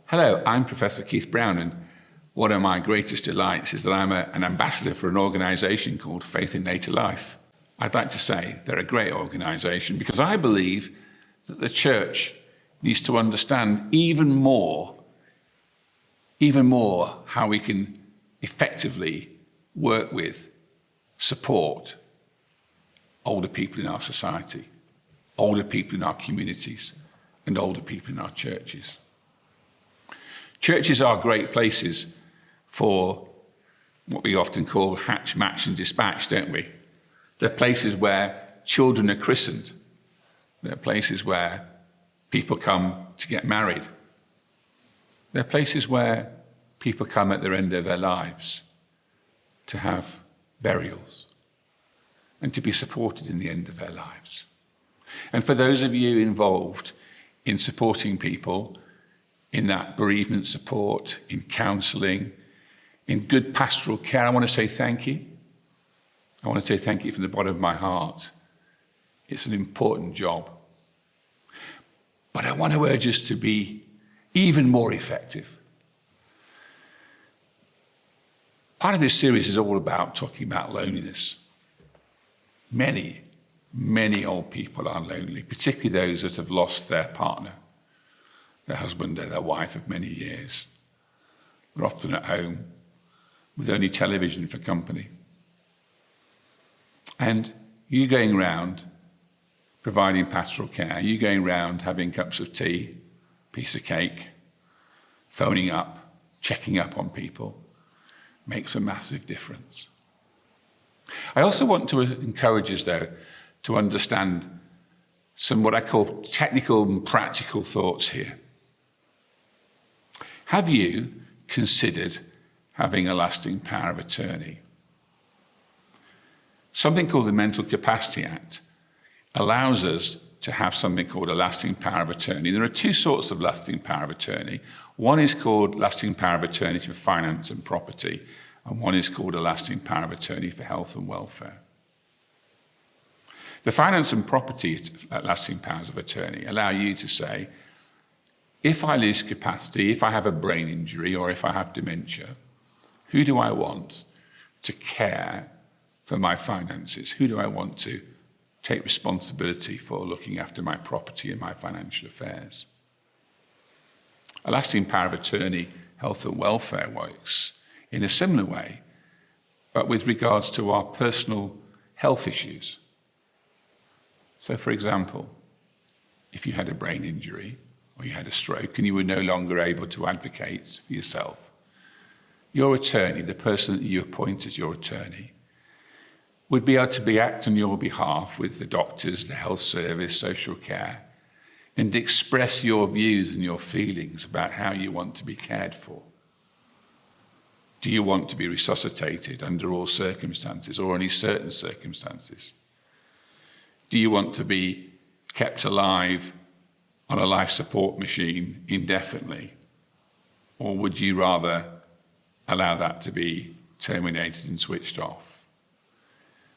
Hello, I'm Professor Keith Brown, and one of my greatest delights is that I'm an ambassador for an organisation called Faith in Later Life. I'd like to say they're a great organisation because I believe that the church needs to understand even more how we can effectively work with, support older people in our society, older people in our communities, and older people in our churches. Churches are great places for what we often call hatch, match, and dispatch, don't we? They're places where children are christened. They're places where people come to get married. They're places where people come at the end of their lives to have burials and to be supported in the end of their lives. And for those of you involved in supporting people in that bereavement support, in counselling, in good pastoral care, I want to say thank you. I want to say thank you from the bottom of my heart. It's an important job. But I want to urge us to be even more effective. Part of this series is all about talking about loneliness. Many old people are lonely, particularly those that have lost their partner, their husband or their wife of many years. They're often at home with only television for company. And you going around providing pastoral care, you going around having cups of tea, piece of cake, phoning up, checking up on people, makes a massive difference. I also want to encourage us, though, to understand some what I call technical and practical thoughts here. Have you considered having a lasting power of attorney? Something called the Mental Capacity Act allows us to have something called a lasting power of attorney. There are two sorts of lasting power of attorney. One is called lasting power of attorney for finance and property, and one is called a lasting power of attorney for health and welfare. The finance and property lasting powers of attorney allow you to say, if I lose capacity, if I have a brain injury, or if I have dementia, who do I want to care for my finances? Who do I want to take responsibility for looking after my property and my financial affairs? A lasting power of attorney, health and welfare, works in a similar way, but with regards to our personal health issues. So, for example, if you had a brain injury or you had a stroke and you were no longer able to advocate for yourself, your attorney, the person that you appoint as your attorney, would be able to act on your behalf with the doctors, the health service, social care, and express your views and your feelings about how you want to be cared for. Do you want to be resuscitated under all circumstances or only certain circumstances? Do you want to be kept alive on a life support machine indefinitely? Or would you rather allow that to be terminated and switched off?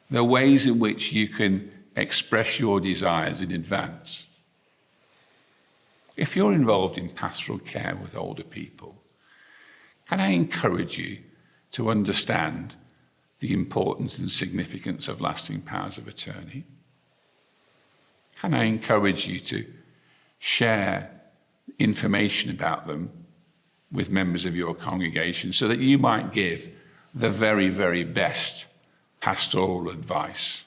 There are ways in which you can express your desires in advance. If you're involved in pastoral care with older people, can I encourage you to understand the importance and significance of lasting powers of attorney? Can I encourage you to share information about them with members of your congregation so that you might give the very, very best pastoral advice,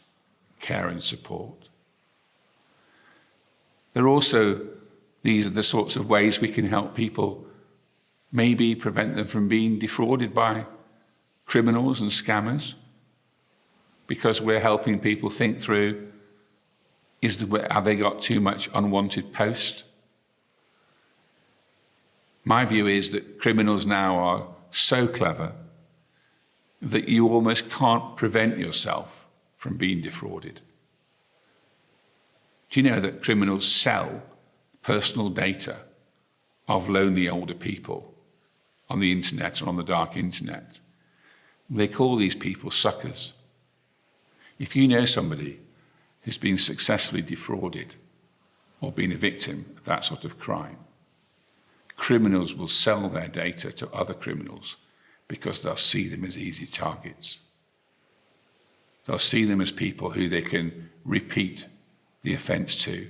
care and support? These are the sorts of ways we can help people, maybe prevent them from being defrauded by criminals and scammers, because we're helping people think through, have they got too much unwanted post? My view is that criminals now are so clever that you almost can't prevent yourself from being defrauded. Do you know that criminals sell personal data of lonely older people on the internet and on the dark internet? They call these people suckers. If you know somebody who's been successfully defrauded or been a victim of that sort of crime, criminals will sell their data to other criminals because they'll see them as easy targets. They'll see them as people who they can repeat the offence to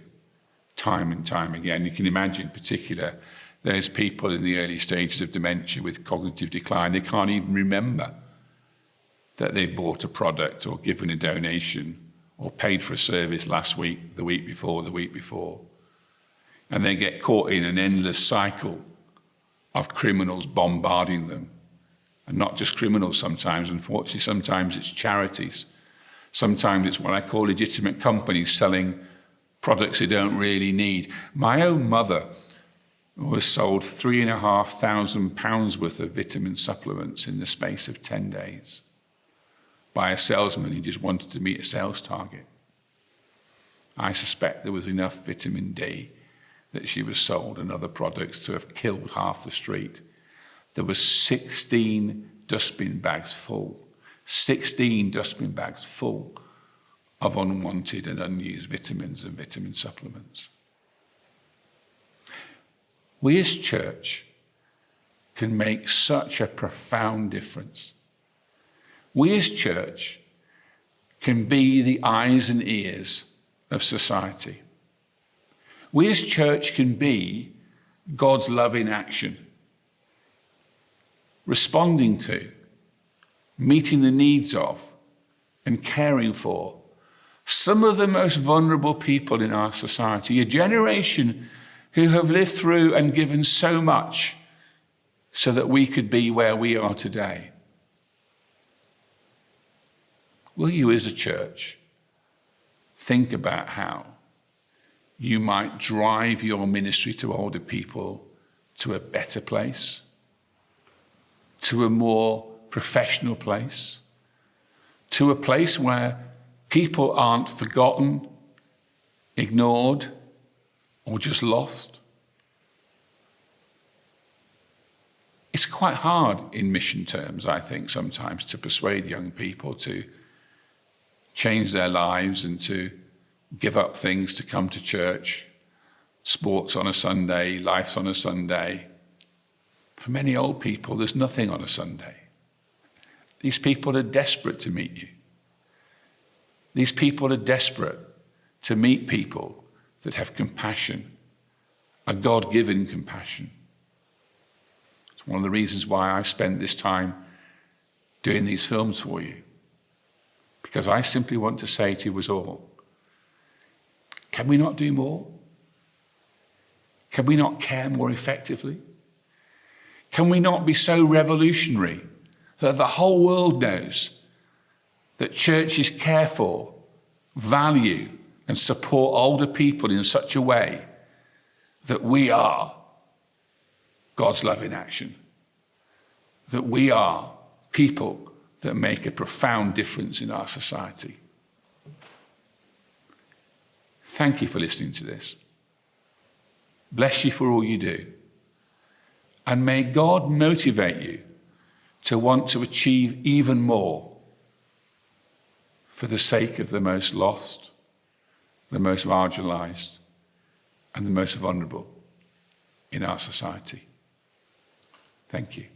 time and time again. You can imagine, in particular, there's people in the early stages of dementia with cognitive decline. They can't even remember that they bought a product or given a donation or paid for a service last week, the week before, the week before. And they get caught in an endless cycle of criminals bombarding them. And not just criminals sometimes, unfortunately, sometimes it's charities. Sometimes it's what I call legitimate companies selling products they don't really need. My own mother was sold £3,500 worth of vitamin supplements in the space of 10 days by a salesman who just wanted to meet a sales target. I suspect there was enough vitamin D that she was sold and other products to have killed half the street. There were 16 dustbin bags full. 16 dustbin bags full of unwanted and unused vitamins and vitamin supplements. We as church can make such a profound difference. We as church can be the eyes and ears of society. We as church can be God's love in action, responding to, meeting the needs of, and caring for some of the most vulnerable people in our society, a generation who have lived through and given so much so that we could be where we are today. Will you as a church think about how you might drive your ministry to older people to a better place, to a more professional place, to a place where people aren't forgotten, ignored, or just lost? It's quite hard in mission terms, I think, sometimes to persuade young people to change their lives and to give up things to come to church, sports on a Sunday, life's on a Sunday. For many old people, there's nothing on a Sunday. These people are desperate to meet you. These people are desperate to meet people that have compassion, a God-given compassion. It's one of the reasons why I've spent this time doing these films for you. Because I simply want to say to us all, can we not do more? Can we not care more effectively? Can we not be so revolutionary that the whole world knows that churches care for, value, and support older people in such a way that we are God's love in action, that we are people that make a profound difference in our society? Thank you for listening to this. Bless you for all you do. And may God motivate you to want to achieve even more for the sake of the most lost, the most marginalized, and the most vulnerable in our society. Thank you.